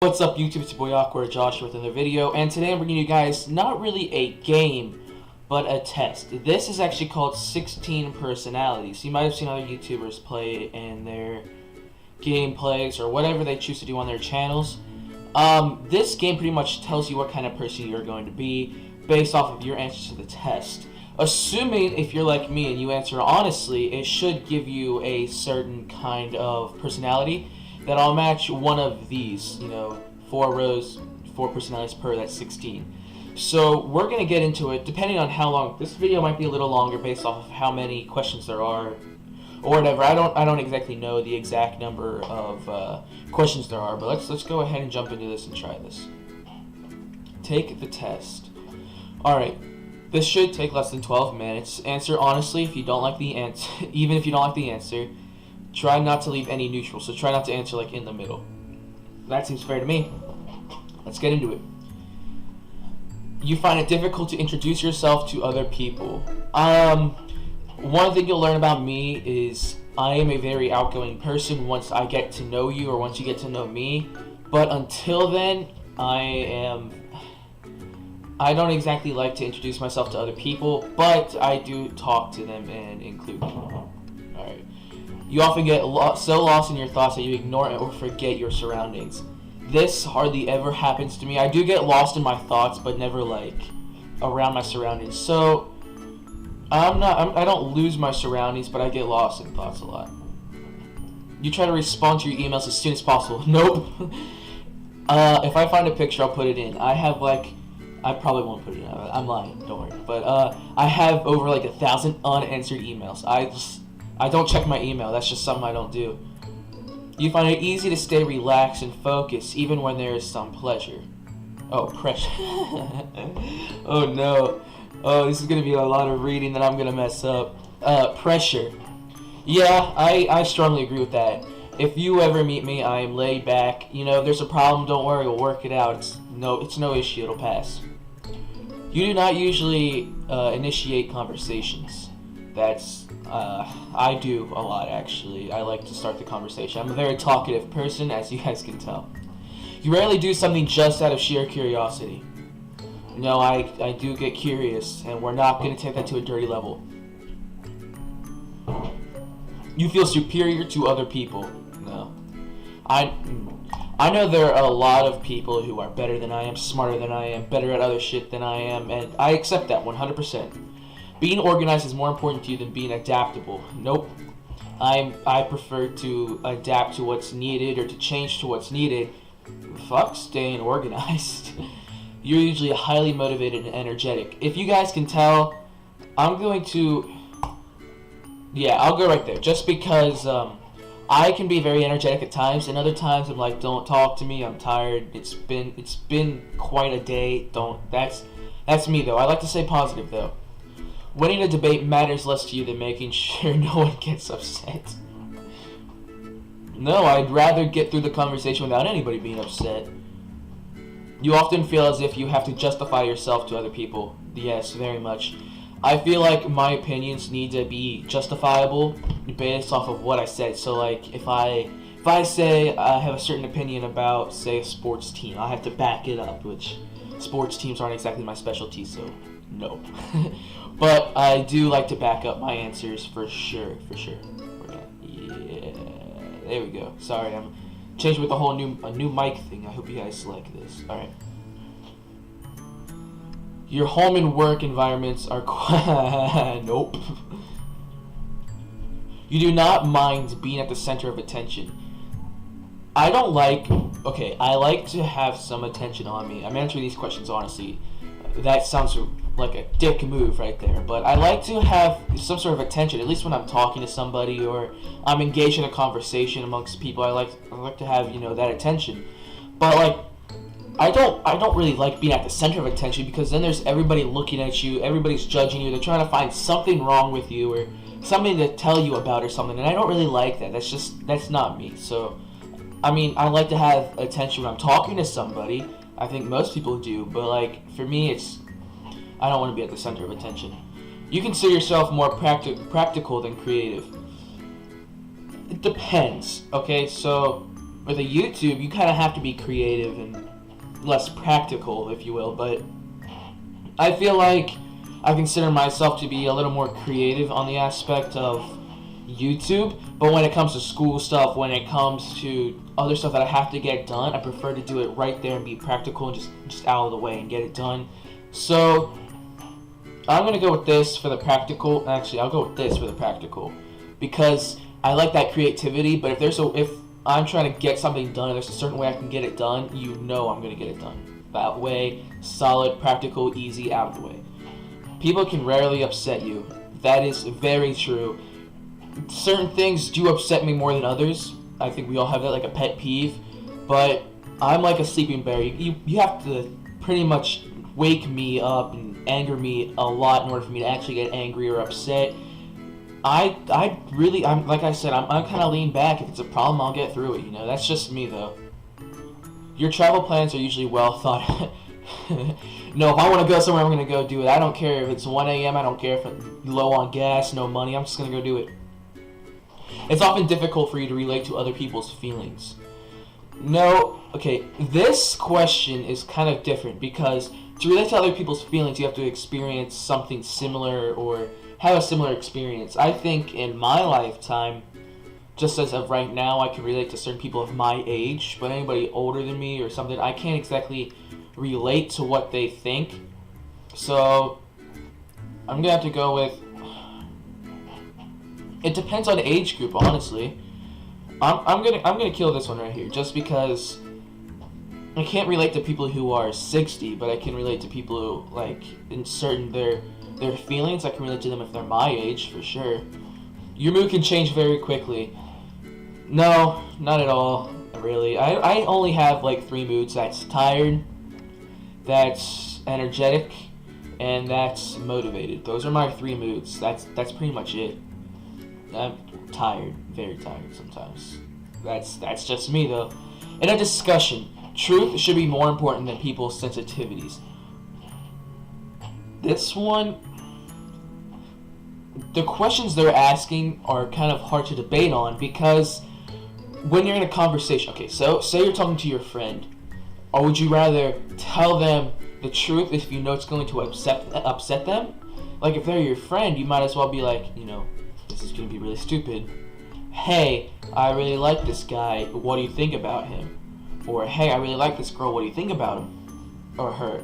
What's up YouTube, it's your boy Awkward Josh with another video, and today I'm bringing you guys not really a game, but a test. This is actually called 16 Personalities. You might have seen other YouTubers play it in their gameplays or whatever they choose to do on their channels. This game pretty much tells you what kind of person you're going to be based off of your answers to the test. Assuming if you're like me and you answer honestly, it should give you a certain kind of personality that I'll match one of these, 4 rows, 4 personalities per, that's 16. So we're going to get into it, depending on how long. This video might be a little longer based off of how many questions there are, or whatever. I don't exactly know the exact number of questions there are, but let's go ahead and jump into this and try this. Take the test. Alright, this should take less than 12 minutes. Answer honestly if you don't like the answer, even if you don't like the answer. Try not to leave any neutral, so try not to answer like in the middle. That seems fair to me. Let's get into it. You find it difficult to introduce yourself to other people. One thing you'll learn about me is I am a very outgoing person once I get to know you or once you get to know me. But until then, I don't exactly like to introduce myself to other people, but I do talk to them and include them. Alright. You often get so lost in your thoughts that you ignore or forget your surroundings. This hardly ever happens to me. I do get lost in my thoughts, but never like around my surroundings. So I don't lose my surroundings, but I get lost in thoughts a lot. You try to respond to your emails as soon as possible. Nope. If I find a picture, I'll put it in. I probably won't put it in. I'm lying. Don't worry. But I have over like 1,000 unanswered emails. I don't check my email. That's just something I don't do. You find it easy to stay relaxed and focused even when there is some pleasure. Oh, pressure. Oh no. Oh, this is going to be a lot of reading that I'm going to mess up. Pressure. Yeah, I strongly agree with that. If you ever meet me, I am laid back. If there's a problem, don't worry, we'll work it out. It's no issue, it'll pass. You do not usually initiate conversations. I do a lot actually. I like to start the conversation. I'm a very talkative person, as you guys can tell. You rarely do something just out of sheer curiosity. No, I do get curious, and we're not going to take that to a dirty level. You feel superior to other people. No. I know there are a lot of people who are better than I am, smarter than I am, better at other shit than I am, and I accept that 100%. Being organized is more important to you than being adaptable. Nope. I prefer to adapt to what's needed or to change to what's needed. Fuck staying organized. You're usually highly motivated and energetic. If you guys can tell, I'm going to... Yeah, I'll go right there. Just because I can be very energetic at times, and other times I'm like, don't talk to me, I'm tired. It's been quite a day. That's me though. I like to stay positive though. Winning a debate matters less to you than making sure no one gets upset. No, I'd rather get through the conversation without anybody being upset. You often feel as if you have to justify yourself to other people. Yes, very much. I feel like my opinions need to be justifiable based off of what I said. So like if I say I have a certain opinion about, say, a sports team, I have to back it up, which sports teams aren't exactly my specialty, so no. But I do like to back up my answers for sure. Yeah, there we go. Sorry, I'm changing with a new mic thing. I hope you guys like this. All right. Your home and work environments are nope. You do not mind being at the center of attention. I like to have some attention on me. I'm answering these questions honestly. That sounds like a dick move right there, but I like to have some sort of attention, at least when I'm talking to somebody or I'm engaged in a conversation amongst people. I like to have, that attention. But like I don't really like being at the center of attention, because then there's everybody looking at you, everybody's judging you, they're trying to find something wrong with you or something to tell you about or something, and I don't really like that. That's not me. So I mean, I like to have attention when I'm talking to somebody. I think most people do, but like for me, I don't want to be at the center of attention. You consider yourself more practical than creative. It depends. Okay, so with a YouTube, you kind of have to be creative and less practical, if you will. But I feel like I consider myself to be a little more creative on the aspect of YouTube. But when it comes to school stuff, when it comes to other stuff that I have to get done, I prefer to do it right there and be practical and just out of the way and get it done. So I'm gonna go with this for the practical. Actually, I'll go with this for the practical because I like that creativity. But if I'm trying to get something done and there's a certain way I can get it done, you know I'm gonna get it done. That way, solid, practical, easy, out of the way. People can rarely upset you. That is very true. Certain things do upset me more than others. I think we all have that, like a pet peeve. But I'm like a sleeping bear. You have to pretty much wake me up and anger me a lot in order for me to actually get angry or upset. I'm like I said, I'm kind of lean back. If it's a problem, I'll get through it. You know, that's just me though. Your travel plans are usually well thought. No, if I want to go somewhere, I'm going to go do it. I don't care if it's 1 a.m. I don't care if I'm low on gas, no money. I'm just going to go do it. It's often difficult for you to relate to other people's feelings. No, okay, this question is kind of different because to relate to other people's feelings, you have to experience something similar or have a similar experience. I think in my lifetime, just as of right now, I can relate to certain people of my age, but anybody older than me or something, I can't exactly relate to what they think. So I'm gonna have to go with, it depends on the age group, honestly. I'm gonna kill this one right here just because I can't relate to people who are 60, but I can relate to people who, like, in certain their feelings. I can relate to them if they're my age, for sure. Your mood can change very quickly. No, not at all, really. I only have like 3 moods. That's tired, that's energetic, and that's motivated. Those are my 3 moods. That's pretty much it. I'm tired, very tired sometimes. That's just me though. In a discussion, truth should be more important than people's sensitivities. This one, the questions they're asking are kind of hard to debate on because when you're in a conversation, okay, so say you're talking to your friend, or would you rather tell them the truth if you know it's going to upset them? Like if they're your friend, you might as well be like, you know, this is going to be really stupid. Hey, I really like this guy. What do you think about him? Or hey, I really like this girl. What do you think about him or her?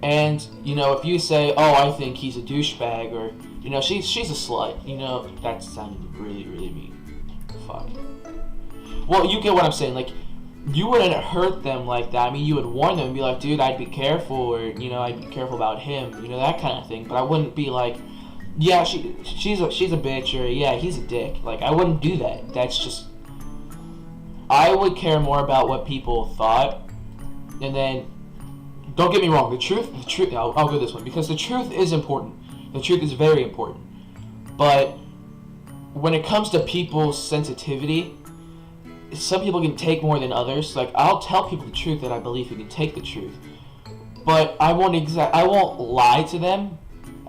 And you know, if you say, oh, I think he's a douchebag, or you know, she's a slut. You know, that sounded really mean. Fuck. Well, you get what I'm saying. Like, you wouldn't hurt them like that. I mean, you would warn them and be like, dude, I'd be careful, or you know, I'd be careful about him. You know, that kind of thing. But I wouldn't be like, yeah, she's a bitch, or yeah, he's a dick. Like, I wouldn't do that. That's just, I would care more about what people thought, and then, don't get me wrong, the truth, I'll go this one, because the truth is important. The truth is very important. But when it comes to people's sensitivity, some people can take more than others. Like, I'll tell people the truth that I believe who can take the truth, but I won't lie to them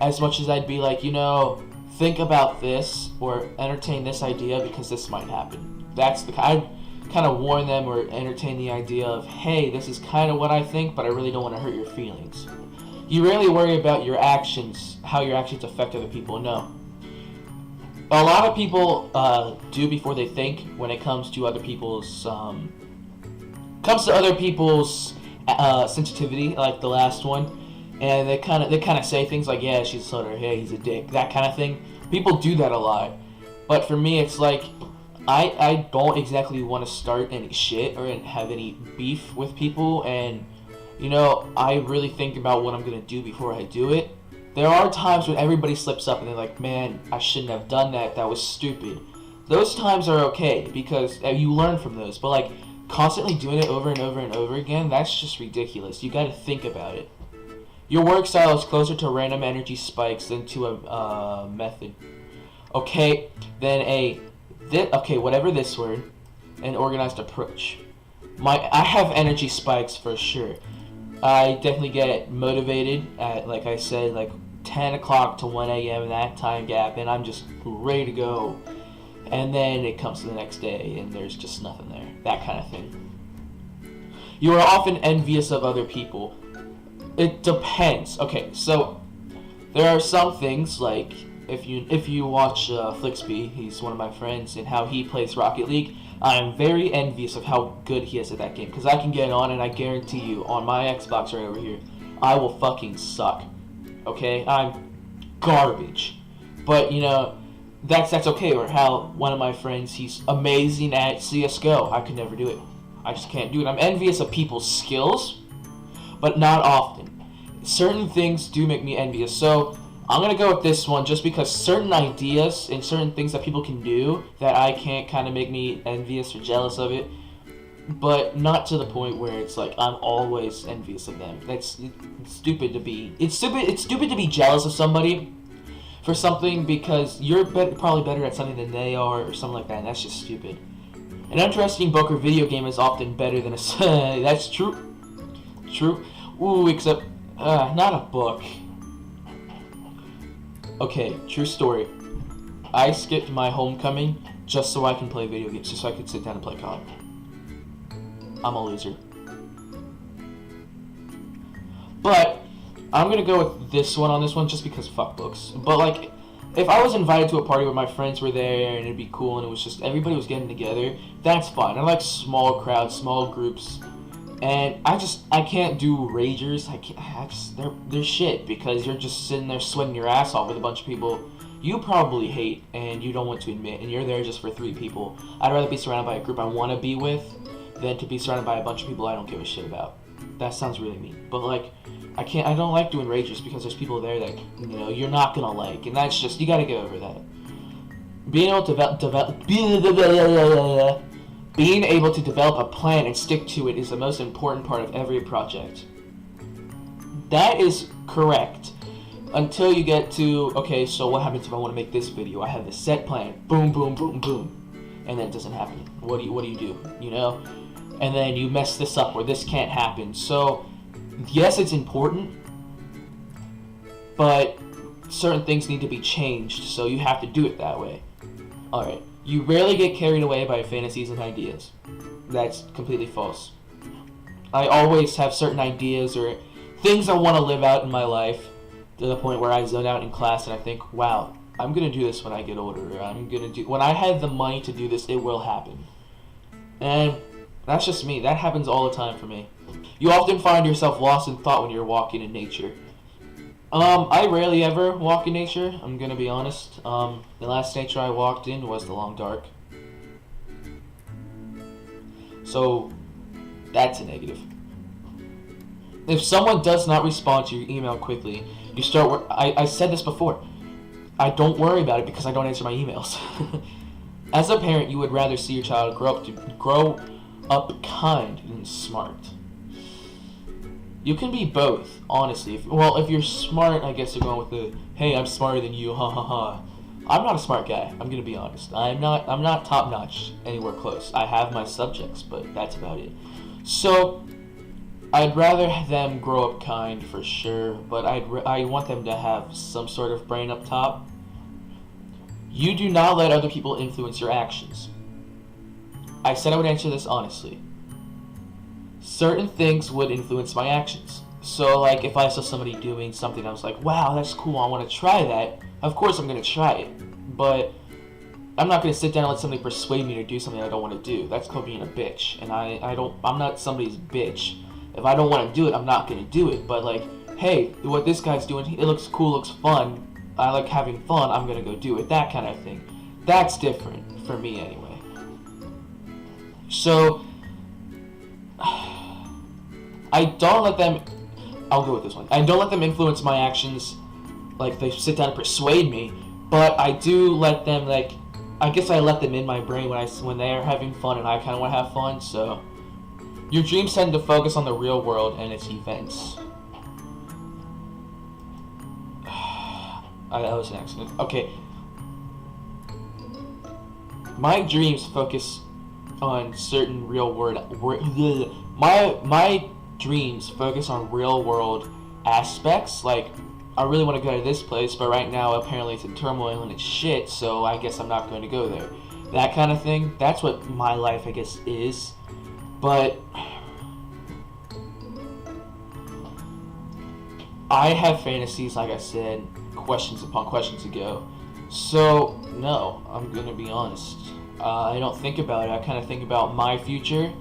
as much as I'd be like, you know, think about this or entertain this idea because this might happen. That's the I'd kind of warn them or entertain the idea of, hey, this is kind of what I think, but I really don't want to hurt your feelings. You rarely worry about your actions, how your actions affect other people. No. A lot of people do before they think when it comes to other people's sensitivity, like the last one. And they kind of say things like, yeah, she's a slut, or hey, he's a dick, that kind of thing. People do that a lot. But for me, it's like, I don't exactly want to start any shit or have any beef with people. And, you know, I really think about what I'm going to do before I do it. There are times when everybody slips up and they're like, man, I shouldn't have done that. That was stupid. Those times are okay because you learn from those. But, like, constantly doing it over and over and over again, that's just ridiculous. You got to think about it. Your work style is closer to random energy spikes than to a method. Okay, then whatever this word, an organized approach. I have energy spikes for sure. I definitely get motivated at, like I said, like 10 o'clock to 1 a.m. in that time gap, and I'm just ready to go. And then it comes to the next day, and there's just nothing there. that kind of thing. You are often envious of other people. It depends. Okay, so there are some things like if you watch Flixby, he's one of my friends, and how he plays Rocket League. I am very envious of how good he is at that game because I can get on and I guarantee you on my Xbox right over here, I will fucking suck. Okay, I'm garbage. But you know, that's okay. Or how one of my friends, he's amazing at CS:GO. I could never do it. I just can't do it. I'm envious of people's skills, but not often. Certain things do make me envious. So I'm gonna go with this one just because certain ideas and certain things that people can do that I can't kind of make me envious or jealous of it, but not to the point where it's like I'm always envious of them. It's stupid to be. It's stupid to be jealous of somebody for something because you're probably better at something than they are or something like that. And that's just stupid. An interesting book or video game is often better than a. That's true. True. Ooh, except not a book. Okay, true story. I skipped my homecoming just so I can play video games, just so I could sit down and play COD. I'm a loser. But I'm gonna go with this one on this one just because fuck books. But like, if I was invited to a party where my friends were there and it'd be cool and it was just everybody was getting together, that's fine. I like small crowds, small groups. And I can't do ragers. They're shit because you're just sitting there sweating your ass off with a bunch of people you probably hate and you don't want to admit, and you're there just for 3 people. I'd rather be surrounded by a group I want to be with than to be surrounded by a bunch of people I don't give a shit about. That sounds really mean, but like, I don't like doing ragers because there's people there that, you know, you're not gonna like, and that's just, you gotta get over that. Being able to develop a plan and stick to it is the most important part of every project. That is correct. Until you get to, okay, so what happens if I want to make this video? I have this set plan. Boom, boom, boom, boom. And then it doesn't happen. What do you do? You know? And then you mess this up or this can't happen. So, yes, it's important, but certain things need to be changed, so you have to do it that way. Alright. You rarely get carried away by fantasies and ideas. That's completely false. I always have certain ideas or things I want to live out in my life to the point where I zone out in class and I think, wow, I'm going to do this when I get older. Or when I have the money to do this, it will happen. And that's just me. That happens all the time for me. You often find yourself lost in thought when you're walking in nature. I rarely ever walk in nature, I'm gonna be honest. The last nature I walked in was the Long Dark. So, that's a negative. If someone does not respond to your email quickly, you start I said this before. I don't worry about it because I don't answer my emails. As a parent, you would rather see your child grow up kind than smart. You can be both, honestly. If you're smart, I guess you're going with the, hey, I'm smarter than you, ha ha ha. I'm not a smart guy, I'm gonna be honest. I'm not top notch anywhere close. I have my subjects, but that's about it. So, I'd rather them grow up kind for sure, but I want them to have some sort of brain up top. You do not let other people influence your actions. I said I would answer this honestly. Certain things would influence my actions. So, like, if I saw somebody doing something, I was like, wow, that's cool, I want to try that. Of course I'm going to try it. But I'm not going to sit down and let somebody persuade me to do something I don't want to do. That's called being a bitch. And I'm not somebody's bitch. If I don't want to do it, I'm not going to do it. But, like, hey, what this guy's doing, it looks cool, looks fun. I like having fun, I'm going to go do it. That kind of thing. That's different, for me anyway. So, I don't let them, I'll go with this one. I don't let them influence my actions, like they sit down and persuade me, but I do let them, like, I guess I let them in my brain when they are having fun and I kind of want to have fun, so. Your dreams tend to focus on the real world and its events. That was an accident. Okay. My dreams focus on certain real world, my dreams focus on real world aspects, like, I really want to go to this place, but right now apparently it's in turmoil and it's shit, so I guess I'm not going to go there. that kind of thing. That's what my life, I guess, is. But I have fantasies, like I said, questions upon questions ago. So, no, I'm going to be honest. I don't think about it. I kind of think about my future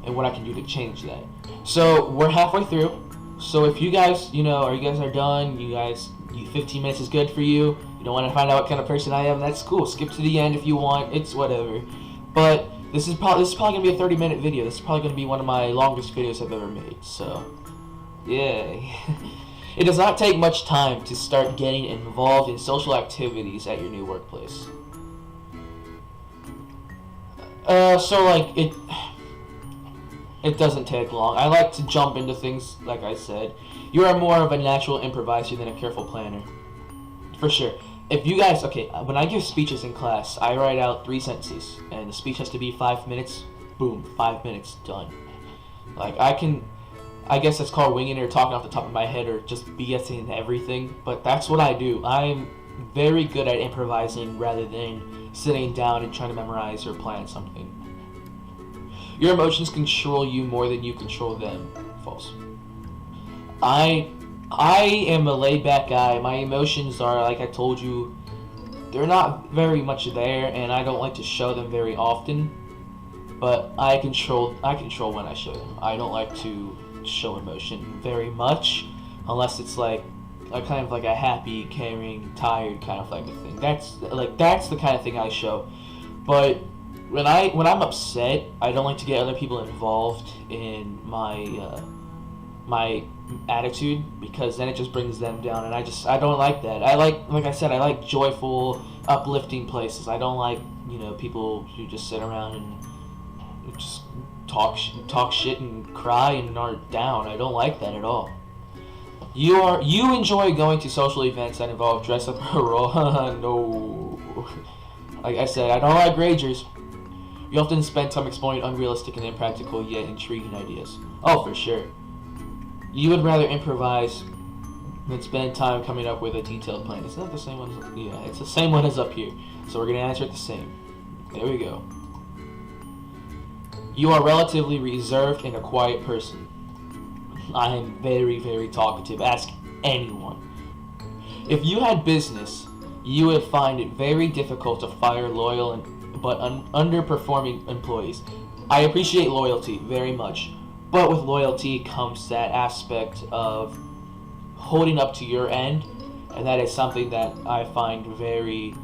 and what I can do to change that. So, we're halfway through. So, if you guys, you guys are done, 15 minutes is good for you. You don't want to find out what kind of person I am, that's cool. Skip to the end if you want. It's whatever. But this is probably going to be a 30-minute video. This is probably going to be one of my longest videos I've ever made. So, yay. It does not take much time to start getting involved in social activities at your new workplace. It doesn't take long. I like to jump into things, like I said. You are more of a natural improviser than a careful planner. For sure. If you guys, when I give speeches in class, I write out 3 sentences, and the speech has to be 5 minutes. Boom, 5 minutes, done. I guess it's called winging it or talking off the top of my head or just BSing everything, but that's what I do. I'm very good at improvising rather than sitting down and trying to memorize or plan something. Your emotions control you more than you control them. False. I am a laid-back guy. My emotions are, like I told you, they're not very much there, and I don't like to show them very often. But I control when I show them. I don't like to show emotion very much, unless it's like a kind of like a happy, caring, tired kind of like a thing. That's the kind of thing I show. But when I'm upset, I don't like to get other people involved in my my attitude, because then it just brings them down, and I don't like that. Like I said, I like joyful, uplifting places. I don't like people who just sit around and just talk shit and cry and are down. I don't like that at all. You enjoy going to social events that involve dress up or roll. No. Like I said, I don't like ragers. You often spend time exploring unrealistic and impractical yet intriguing ideas. Oh, for sure. You would rather improvise than spend time coming up with a detailed plan. Isn't that the same one? Yeah, it's the same one as up here. So we're going to answer it the same. There we go. You are relatively reserved and a quiet person. I am very, very talkative. Ask anyone. If you had business, you would find it very difficult to fire loyal but underperforming employees. I appreciate loyalty very much, but with loyalty comes that aspect of holding up to your end, and that is something that I find very,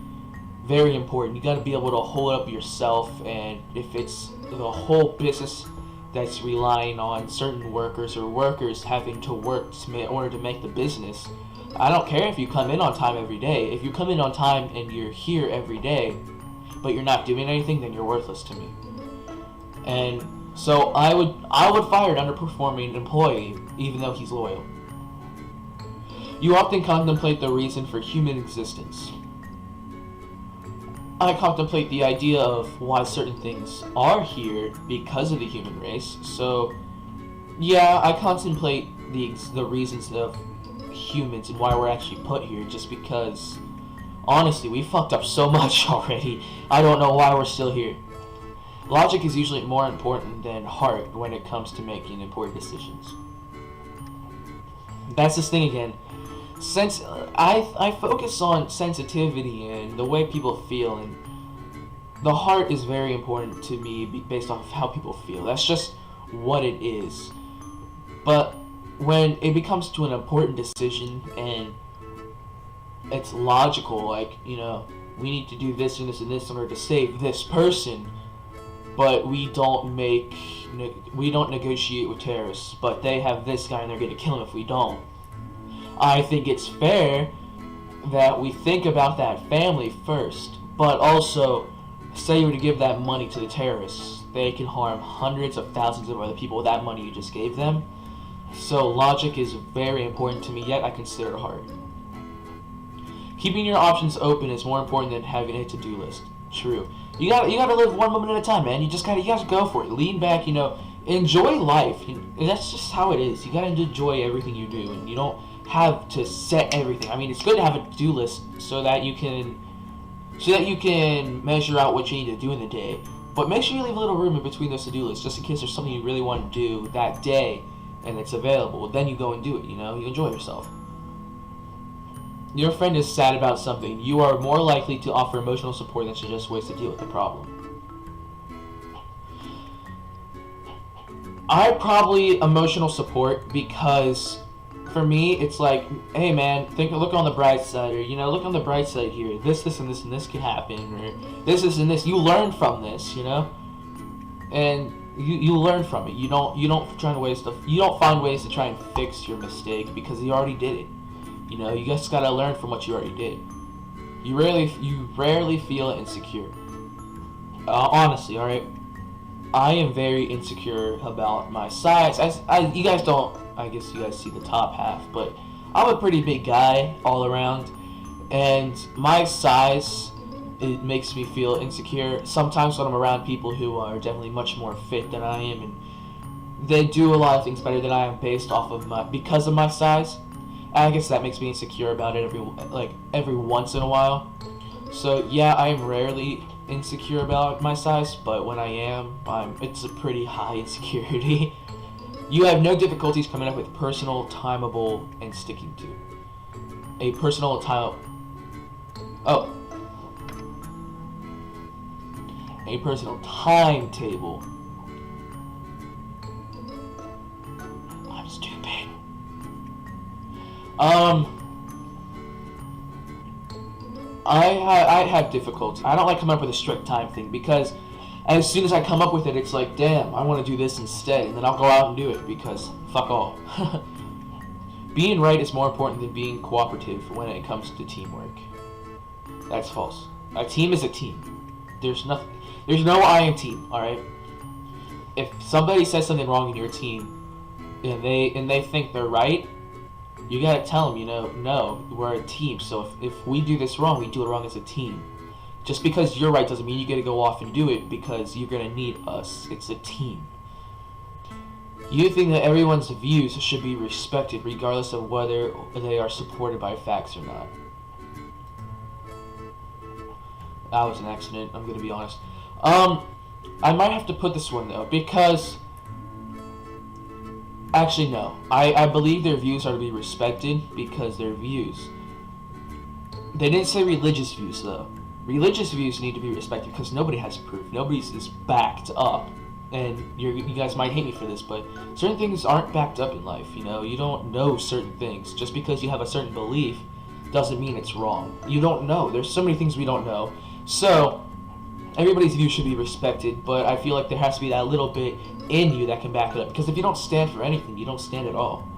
very important. You got to be able to hold up yourself, and if it's the whole business that's relying on certain workers or workers having to work in order to make the business, I don't care if you come in on time every day. If you come in on time and you're here every day, but you're not doing anything, then you're worthless to me. And so I would fire an underperforming employee, even though he's loyal. You often contemplate the reason for human existence. I contemplate the idea of why certain things are here because of the human race. So, yeah, I contemplate the reasons of humans and why we're actually put here, just because, honestly, we fucked up so much already. I don't know why we're still here. Logic is usually more important than heart when it comes to making important decisions. That's this thing again. Since I focus on sensitivity and the way people feel, and the heart is very important to me based off of how people feel. That's just what it is. But when it becomes to an important decision and it's logical, like, we need to do this and this and this in order to save this person, but we don't negotiate with terrorists, but they have this guy and they're going to kill him if we don't. I think it's fair that we think about that family first, but also, say you were to give that money to the terrorists, they can harm hundreds of thousands of other people with that money you just gave them. So logic is very important to me, yet I consider heart. Keeping your options open is more important than having a to-do list. True. You gotta live one moment at a time, man. You gotta go for it. Lean back, enjoy life. That's just how it is. You gotta enjoy everything you do, and you don't have to set everything. I mean, it's good to have a to-do list so that you can so that you can measure out what you need to do in the day. But make sure you leave a little room in between those to-do lists, just in case there's something you really want to do that day and it's available. Then you go and do it, you enjoy yourself. Your friend is sad about something. You are more likely to offer emotional support than suggest ways to deal with the problem. I probably emotional support because for me it's like, hey man, look on the bright side, or look on the bright side here. This and this and this can happen, or this and this. You learn from this, and you learn from it. You don't find ways to try and fix your mistake because you already did it. You just gotta learn from what you already did. You rarely feel insecure. Honestly, all right. I am very insecure about my size. You guys don't. I guess you guys see the top half, but I'm a pretty big guy all around, and my size, it makes me feel insecure. Sometimes when I'm around people who are definitely much more fit than I am, and they do a lot of things better than I am because of my size. I guess that makes me insecure about it every once in a while. So yeah, I am rarely insecure about my size, but when I am, it's a pretty high insecurity. You have no difficulties coming up with personal, timeable, and sticking to. A personal timetable. I'm stupid. I have difficulty. I don't like coming up with a strict time thing because as soon as I come up with it, it's like, damn, I want to do this instead, and then I'll go out and do it because fuck all. Being right is more important than being cooperative when it comes to teamwork. That's false. A team is a team. There's no I in team, alright? If somebody says something wrong in your team and they think they're right, you gotta tell them, no, we're a team, so if we do this wrong, we do it wrong as a team. Just because you're right doesn't mean you gotta go off and do it because you're gonna need us. It's a team. You think that everyone's views should be respected regardless of whether they are supported by facts or not. That was an accident, I'm gonna be honest. I might have to put this one though, because actually no. I believe their views are to be respected because they're views. They didn't say religious views though. Religious views need to be respected because nobody has proof. Nobody's is backed up. And you guys might hate me for this, but certain things aren't backed up in life, You don't know certain things. Just because you have a certain belief doesn't mean it's wrong. You don't know. There's so many things we don't know. So, everybody's view should be respected, but I feel like there has to be that little bit in you that can back it up. Because if you don't stand for anything, you don't stand at all.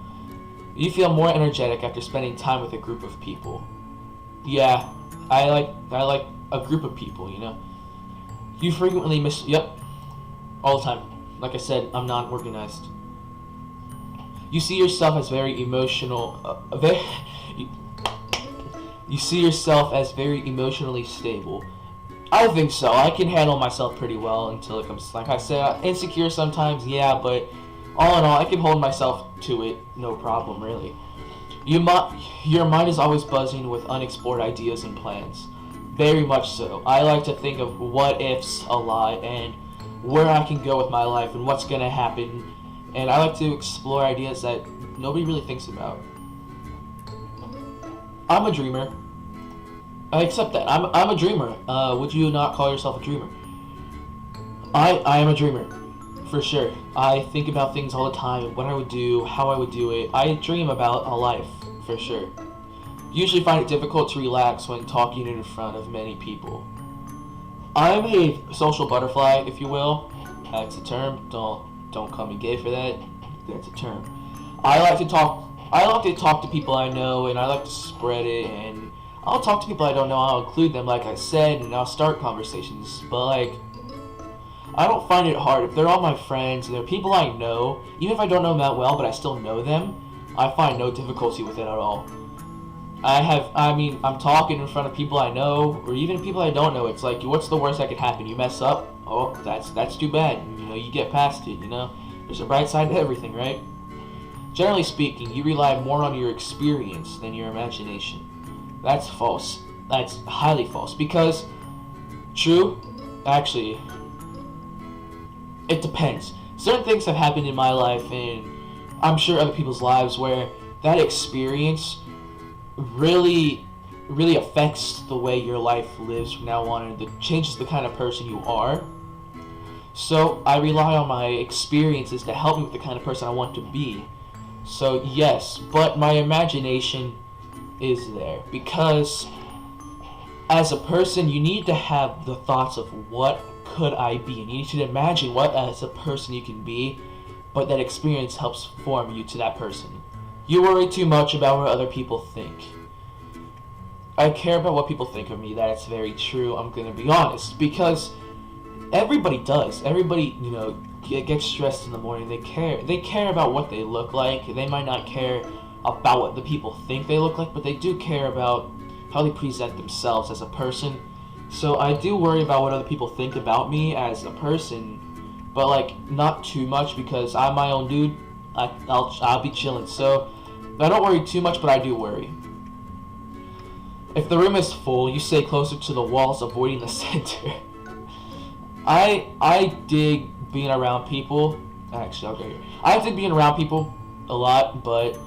You feel more energetic after spending time with a group of people. Yeah, I like a group of people, You frequently all the time. Like I said, I'm not organized. You see yourself as very emotional, you see yourself as very emotionally stable. I think so. I can handle myself pretty well until it comes, like I said, insecure sometimes, yeah, but all in all, I can hold myself to it, no problem, really. Your mind is always buzzing with unexplored ideas and plans. Very much so. I like to think of what ifs a lot and where I can go with my life and what's going to happen. And I like to explore ideas that nobody really thinks about. I'm a dreamer. I accept that. I'm a dreamer. Would you not call yourself a dreamer? I am a dreamer. For sure. I think about things all the time, what I would do, how I would do it. I dream about a life, for sure. Usually find it difficult to relax when talking in front of many people. I'm a social butterfly, if you will. That's a term. Don't call me gay for that. That's a term. I like to talk to people I know, and I like to spread it, and I'll talk to people I don't know, I'll include them like I said, and I'll start conversations, but I don't find it hard. If they're all my friends, and they're people I know, even if I don't know them that well, but I still know them, I find no difficulty with it at all. I'm talking in front of people I know, or even people I don't know. It's like, what's the worst that could happen? You mess up? Oh, that's too bad. You get past it, There's a bright side to everything, right? Generally speaking, you rely more on your experience than your imagination. That's false. That's highly false because, true, actually, it depends. Certain things have happened in my life, and I'm sure other people's lives, where that experience really, really affects the way your life lives from now on, and it changes the kind of person you are. So I rely on my experiences to help me with the kind of person I want to be. So yes, but my imagination is there because as a person you need to have the thoughts of what could I be, and you need to imagine what as a person you can be, but that experience helps form you to that person. You worry too much about what other people think. I care about what people think of me. That's very true. I'm gonna be honest because everybody does. Everybody, gets stressed in the morning. They care. They care about what they look like. They might not care about what the people think they look like, but they do care about how they present themselves as a person. So I do worry about what other people think about me as a person, but like not too much because I'm my own dude. I'll be chilling. So I don't worry too much, but I do worry. If the room is full, you stay closer to the walls, avoiding the center. I dig being around people. Actually, I'll go here. I dig being around people a lot, but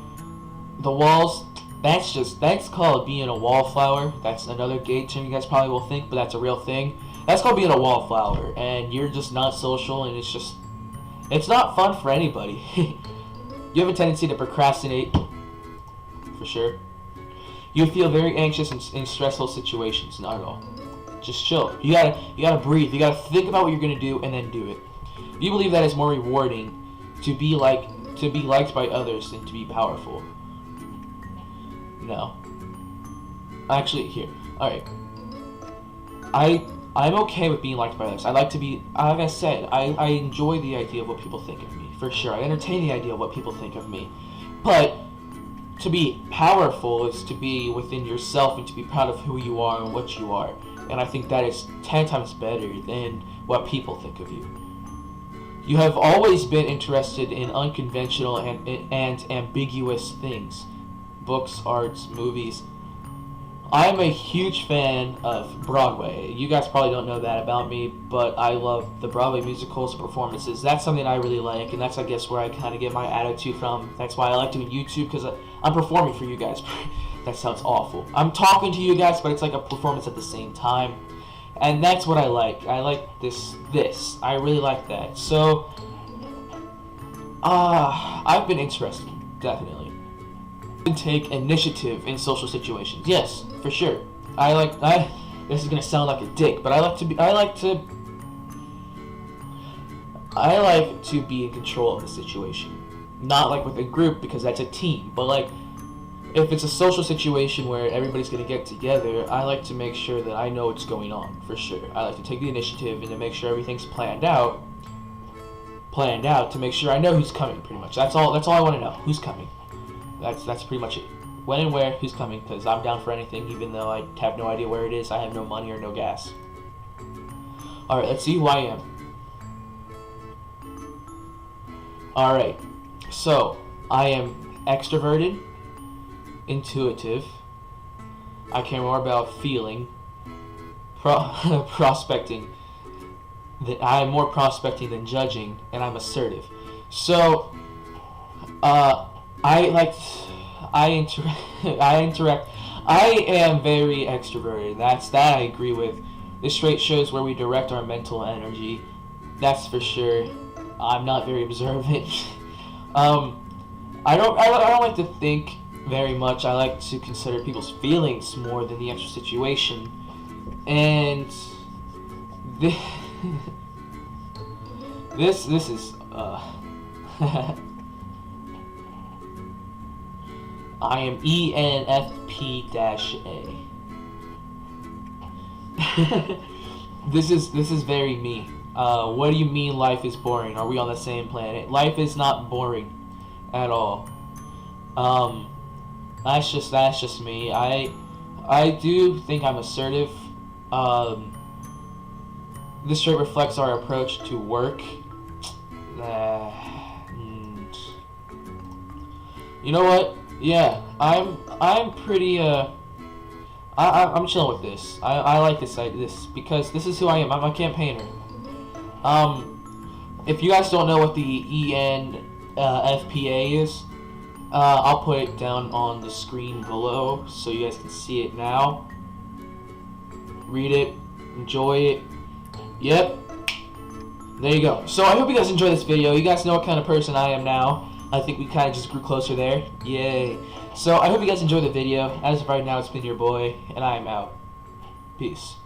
the walls, that's called being a wallflower. That's another gay term you guys probably will think, but that's a real thing. That's called being a wallflower, and you're just not social, and it's not fun for anybody. You have a tendency to procrastinate, for sure. You feel very anxious in stressful situations. Not at all. Just chill. You gotta breathe. You gotta think about what you're gonna do and then do it. You believe that it's more rewarding to be liked by others than to be powerful. No. Actually, here. Alright. I'm okay with being liked by others. I like to be, like I said, I enjoy the idea of what people think of me, for sure. I entertain the idea of what people think of me. But to be powerful is to be within yourself and to be proud of who you are and what you are. And I think that is 10 times better than what people think of you. You have always been interested in unconventional and ambiguous things. Books, arts, movies. I'm a huge fan of Broadway. You guys probably don't know that about me, but I love the Broadway musicals and performances. That's something I really like, and that's, I guess, where I kind of get my attitude from. That's why I like doing YouTube, because I'm performing for you guys. That sounds awful. I'm talking to you guys, but it's like a performance at the same time. And that's what I like. I like this. I really like that. So, I've been interested, definitely. Take initiative in social situations. Yes, for sure. This is gonna sound like a dick, but I like to be in control of the situation. Not like with a group because that's a team, but like if it's a social situation where everybody's gonna get together, I like to make sure that I know what's going on, for sure. I like to take the initiative and to make sure everything's planned out to make sure I know who's coming, pretty much. That's all I want to know. Who's coming. That's pretty much it. When and where, who's coming, because I'm down for anything, even though I have no idea where it is. I have no money or no gas. Alright, let's see who I am. Alright, so I am extroverted, intuitive, I care more about feeling, prospecting. I am more prospecting than judging, and I'm assertive. So, I interact. I am very extroverted. That I agree with. This trait shows where we direct our mental energy. That's for sure. I'm not very observant. I don't like to think very much. I like to consider people's feelings more than the actual situation. And this is I am ENFP-A. This is very me. What do you mean life is boring? Are we on the same planet? Life is not boring at all. That's just me. I do think I'm assertive. This trait reflects our approach to work. You know what? Yeah, I'm pretty I'm chilling with this. I like this because this is who I am. I'm a campaigner. If you guys don't know what the ENFPA is, I'll put it down on the screen below so you guys can see it now. Read it, enjoy it. Yep. There you go. So I hope you guys enjoy this video. You guys know what kind of person I am now. I think we kind of just grew closer there. Yay. So I hope you guys enjoy the video. As of right now, it's been your boy, and I am out. Peace.